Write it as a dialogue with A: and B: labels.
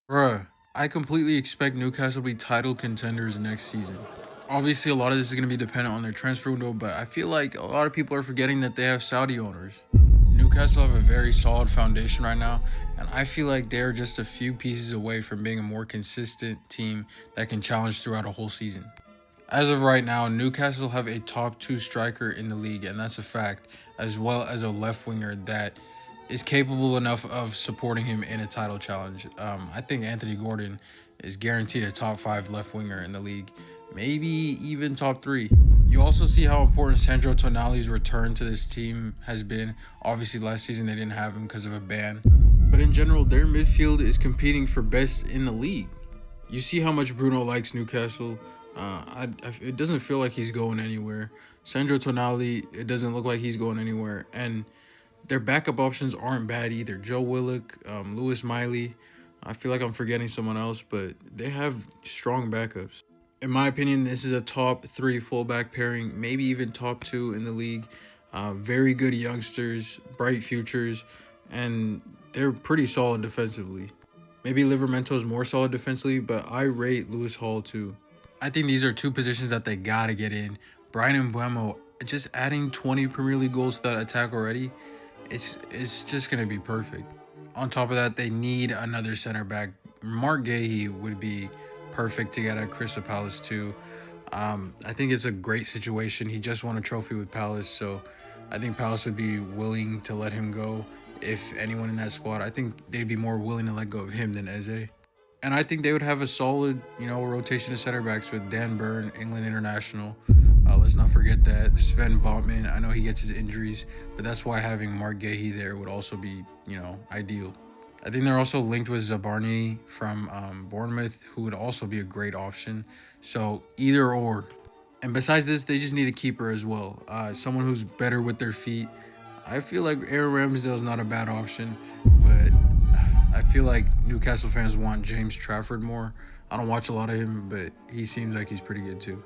A: Bruh, I completely expect Newcastle to be title contenders next season. Obviously, a lot of this is going to be dependent on their transfer window, but I feel like a lot of people are forgetting that they have Saudi owners. Newcastle have a very solid foundation right now, and I feel like they're just a few pieces away from being a more consistent team that can challenge throughout a whole season. As of right now, Newcastle have a top two striker in the league, and that's a fact, as well as a left winger that is capable enough of supporting him in a title challenge. I think Anthony Gordon is guaranteed a top five left winger in the league, maybe even top three. You also see how important Sandro Tonali's return to this team has been. Obviously, last season they didn't have him because of a ban, but in general, their midfield is competing for best in the league. You see how much Bruno likes Newcastle. It doesn't feel like he's going anywhere. Sandro Tonali, it doesn't look like he's going anywhere. And their backup options aren't bad either. Joe Willock, Lewis Miley. I feel like I'm forgetting someone else, but they have strong backups. In my opinion, this is a top three fullback pairing, maybe even top two in the league. Very good youngsters, bright futures, and they're pretty solid defensively. Maybe Livermento's more solid defensively, but I rate Lewis Hall too. I think these are two positions that they gotta get in. Brian Mbeumo, just adding 20 Premier League goals to that attack already, it's just gonna be perfect. On top of that, they need another center back. Mark Gahey would be perfect to get at Crystal Palace too. I think it's a great situation. He just won a trophy with Palace, so I think Palace would be willing to let him go. If anyone in that squad, I think they'd be more willing to let go of him than Eze. And I think they would have a solid, rotation of center backs with Dan Burn, England international. Let's not forget that Sven Botman. I know he gets his injuries, but that's why having Mark Gahey there would also be, ideal. I think they're also linked with Zabarny from Bournemouth, who would also be a great option. So either or. And besides this, they just need a keeper as well. Someone who's better with their feet. I feel like Aaron Ramsdale is not a bad option, but I feel like Newcastle fans want James Trafford more. I don't watch a lot of him, but he seems like he's pretty good too.